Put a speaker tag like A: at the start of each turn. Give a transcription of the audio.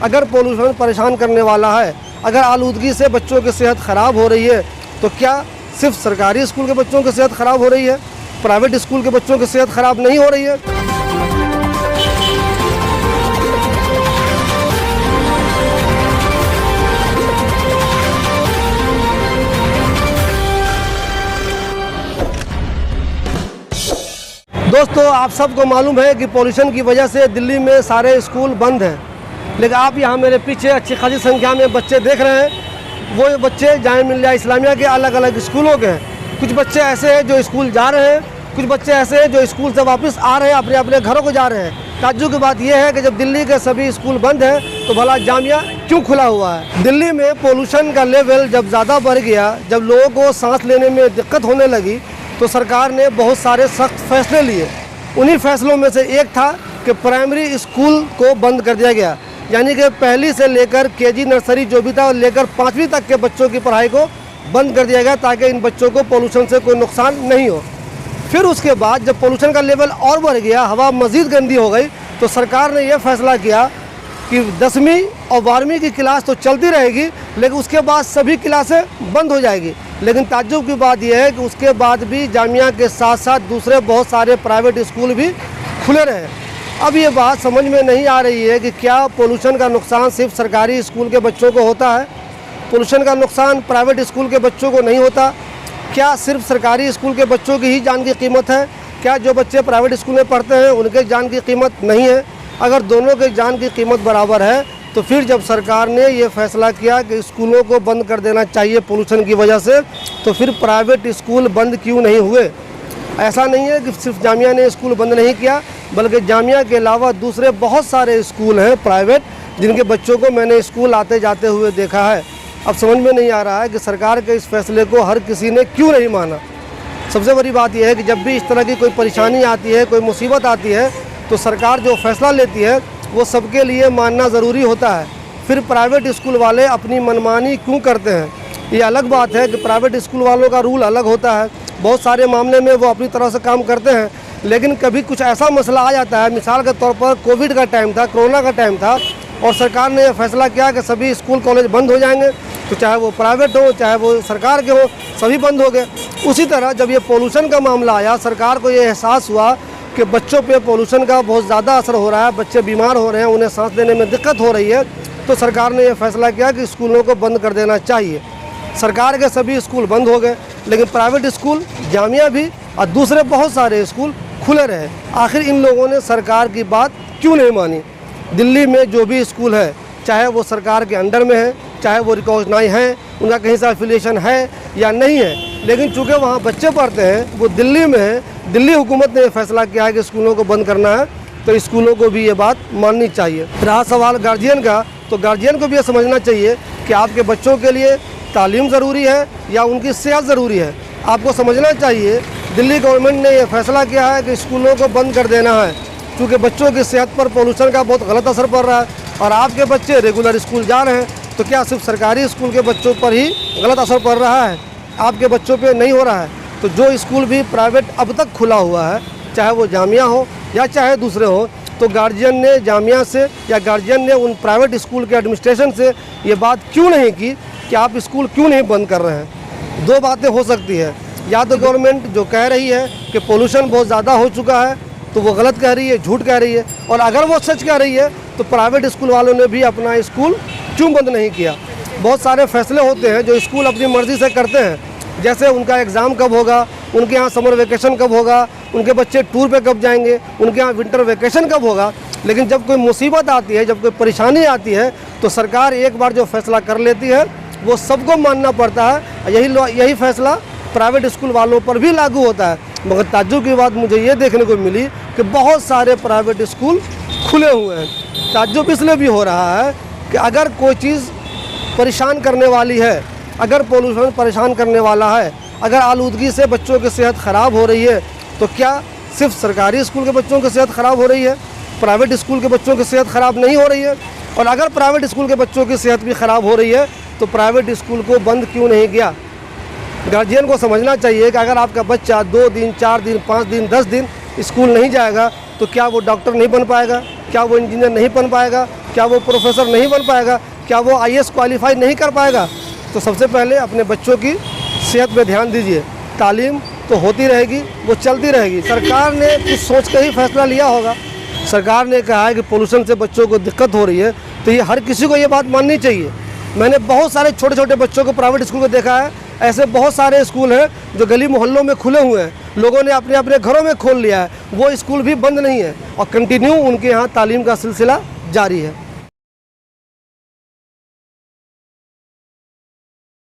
A: अगर पोल्यूशन परेशान करने वाला है, अगर आलूदगी से बच्चों की सेहत ख़राब हो रही है, तो क्या सिर्फ सरकारी स्कूल के बच्चों की सेहत ख़राब हो रही है, प्राइवेट स्कूल के बच्चों की सेहत ख़राब नहीं हो रही है? दोस्तों, आप सबको मालूम है कि पोल्यूशन की वजह से दिल्ली में सारे स्कूल बंद हैं, लेकिन आप यहाँ मेरे पीछे अच्छी खासी संख्या में बच्चे देख रहे हैं। वो बच्चे जामिया मिल्लिया इस्लामिया के अलग अलग स्कूलों के हैं। कुछ बच्चे ऐसे हैं जो स्कूल जा रहे हैं, कुछ बच्चे ऐसे हैं जो स्कूल से वापस आ रहे हैं, अपने अपने घरों को जा रहे हैं। ताज्जुब की बात यह है कि जब दिल्ली के सभी स्कूल बंद हैं तो भला जामिया क्यों खुला हुआ है? दिल्ली में पोल्यूशन का लेवल जब ज़्यादा बढ़ गया, जब लोगों को सांस लेने में दिक्कत होने लगी, तो सरकार ने बहुत सारे सख्त फैसले लिए। उन्हीं फैसलों में से एक था कि प्राइमरी स्कूल को बंद कर दिया गया, यानी कि पहली से लेकर केजी नर्सरी जो भी था और लेकर 5वीं तक के बच्चों की पढ़ाई को बंद कर दिया गया, ताकि इन बच्चों को पोल्यूशन से कोई नुकसान नहीं हो। फिर उसके बाद जब पोल्यूशन का लेवल और बढ़ गया, हवा मज़ीद गंदी हो गई, तो सरकार ने यह फैसला किया कि 10वीं और 12वीं की क्लास तो चलती रहेगी, लेकिन उसके बाद सभी क्लासें बंद हो जाएगी। लेकिन ताज्जुब की बात यह है कि उसके बाद भी जामिया के साथ साथ दूसरे बहुत सारे प्राइवेट स्कूल भी खुले रहे। अब ये बात समझ में नहीं आ रही है कि क्या पोल्यूशन का नुकसान सिर्फ सरकारी स्कूल के बच्चों को होता है, पोल्यूशन का नुकसान प्राइवेट स्कूल के बच्चों को नहीं होता? क्या सिर्फ सरकारी स्कूल के बच्चों की ही जान की कीमत है? क्या जो बच्चे प्राइवेट स्कूल में पढ़ते हैं उनके जान की कीमत नहीं है? अगर दोनों के जान की कीमत बराबर है, तो फिर जब सरकार ने ये फैसला किया कि स्कूलों को बंद कर देना चाहिए पोल्यूशन की वजह से, तो फिर प्राइवेट स्कूल बंद क्यों नहीं हुए? ऐसा नहीं है कि सिर्फ जामिया ने स्कूल बंद नहीं किया, बल्कि जामिया के अलावा दूसरे बहुत सारे स्कूल हैं प्राइवेट, जिनके बच्चों को मैंने स्कूल आते जाते हुए देखा है। अब समझ में नहीं आ रहा है कि सरकार के इस फैसले को हर किसी ने क्यों नहीं माना। सबसे बड़ी बात यह है कि जब भी इस तरह की कोई परेशानी आती है, कोई मुसीबत आती है, तो सरकार जो फैसला लेती है वो सबके लिए मानना ज़रूरी होता है। फिर प्राइवेट स्कूल वाले अपनी मनमानी क्यों करते हैं? ये अलग बात है कि प्राइवेट स्कूल वालों का रूल अलग होता है, बहुत सारे मामले में वो अपनी तरह से काम करते हैं, लेकिन कभी कुछ ऐसा मसला आ जाता है, मिसाल के तौर पर कोविड का टाइम था, कोरोना का टाइम था, और सरकार ने यह फैसला किया कि सभी स्कूल कॉलेज बंद हो जाएंगे, तो चाहे वो प्राइवेट हो चाहे वो सरकार के हो, सभी बंद हो गए। उसी तरह जब ये पोल्यूशन का मामला आया, सरकार को ये एहसास हुआ कि बच्चों पे पोल्यूशन का बहुत ज़्यादा असर हो रहा है, बच्चे बीमार हो रहे हैं, उन्हें सांस लेने में दिक्कत हो रही है, तो सरकार ने यह फैसला किया कि स्कूलों को बंद कर देना चाहिए। सरकार के सभी स्कूल बंद हो गए, लेकिन प्राइवेट स्कूल, जामिया भी और दूसरे बहुत सारे स्कूल खुले रहे। आखिर इन लोगों ने सरकार की बात क्यों नहीं मानी? दिल्ली में जो भी स्कूल है, चाहे वो सरकार के अंडर में है, चाहे वो रिकॉग्नाइज हैं, उनका कहीं से एफिलिएशन है या नहीं है, लेकिन चूँकि वहाँ बच्चे पढ़ते हैं, वो दिल्ली में है, दिल्ली हुकूमत ने फैसला किया है कि स्कूलों को बंद करना है, तो स्कूलों को भी ये बात माननी चाहिए। रहा सवाल गार्जियन का, तो गार्जियन को भी ये समझना चाहिए कि आपके बच्चों के लिए तालीम ज़रूरी है या उनकी सेहत ज़रूरी है। आपको समझना चाहिए दिल्ली गवर्नमेंट ने यह फैसला किया है कि स्कूलों को बंद कर देना है, क्योंकि बच्चों की सेहत पर पोल्यूशन का बहुत गलत असर पड़ रहा है, और आपके बच्चे रेगुलर स्कूल जा रहे हैं, तो क्या सिर्फ सरकारी स्कूल के बच्चों पर ही गलत असर पड़ रहा है, आपके बच्चों पे नहीं हो रहा है? तो जो स्कूल भी प्राइवेट अब तक खुला हुआ है, चाहे वो जामिया हो या चाहे दूसरे हो, तो गार्जियन ने जामिया से या गार्जियन ने उन प्राइवेट स्कूल के एडमिनिस्ट्रेशन से ये बात क्यों नहीं की कि आप स्कूल क्यों नहीं बंद कर रहे हैं? दो बातें हो सकती है, या तो गवर्नमेंट जो कह रही है कि पोल्यूशन बहुत ज़्यादा हो चुका है तो वो गलत कह रही है, झूठ कह रही है, और अगर वो सच कह रही है तो प्राइवेट स्कूल वालों ने भी अपना स्कूल क्यों बंद नहीं किया? बहुत सारे फैसले होते हैं जो स्कूल अपनी मर्ज़ी से करते हैं, जैसे उनका एग्ज़ाम कब होगा, उनके यहाँ समर वेकेशन कब होगा, उनके बच्चे टूर पे कब जाएंगे, उनके यहाँ विंटर वेकेशन कब होगा। लेकिन जब कोई मुसीबत आती है, जब कोई परेशानी आती है, तो सरकार एक बार जो फैसला कर लेती है वो सबको मानना पड़ता है। यही फैसला प्राइवेट स्कूल वालों पर भी लागू होता है। मगर ताज्जुब की बात मुझे ये देखने को मिली कि बहुत सारे प्राइवेट स्कूल खुले हुए हैं। ताज्जुब इसलिए भी हो रहा है कि अगर कोई चीज़ परेशान करने वाली है, अगर पोल्यूशन परेशान करने वाला है, अगर आलूदगी से बच्चों की सेहत ख़राब हो रही है, तो क्या सिर्फ सरकारी स्कूल के बच्चों की सेहत ख़राब हो रही है, प्राइवेट स्कूल के बच्चों की सेहत ख़राब नहीं हो रही है? और अगर प्राइवेट स्कूल के बच्चों की सेहत भी ख़राब हो रही है, तो प्राइवेट स्कूल को बंद क्यों नहीं किया? गार्जियन को समझना चाहिए कि अगर आपका बच्चा 2 दिन, 4 दिन, 5 दिन, 10 दिन स्कूल नहीं जाएगा, तो क्या वो डॉक्टर नहीं बन पाएगा, क्या वो इंजीनियर नहीं बन पाएगा, क्या वो प्रोफेसर नहीं बन पाएगा, क्या वो IAS क्वालिफाई नहीं कर पाएगा। तो सबसे पहले अपने बच्चों की सेहत पे ध्यान दीजिए। तालीम तो होती रहेगी, वो चलती रहेगी। सरकार ने कुछ सोच कर ही फैसला लिया होगा। सरकार ने कहा है कि पोल्यूशन से बच्चों को दिक्कत हो रही है, तो ये हर किसी को ये बात माननी चाहिए। मैंने बहुत सारे छोटे छोटे बच्चों को प्राइवेट स्कूल में देखा है। ऐसे बहुत सारे स्कूल हैं जो गली मोहल्लों में खुले हुए हैं, लोगों ने अपने अपने घरों में खोल लिया है। वो स्कूल भी बंद नहीं है और कंटिन्यू उनके यहाँ तालीम का सिलसिला जारी है।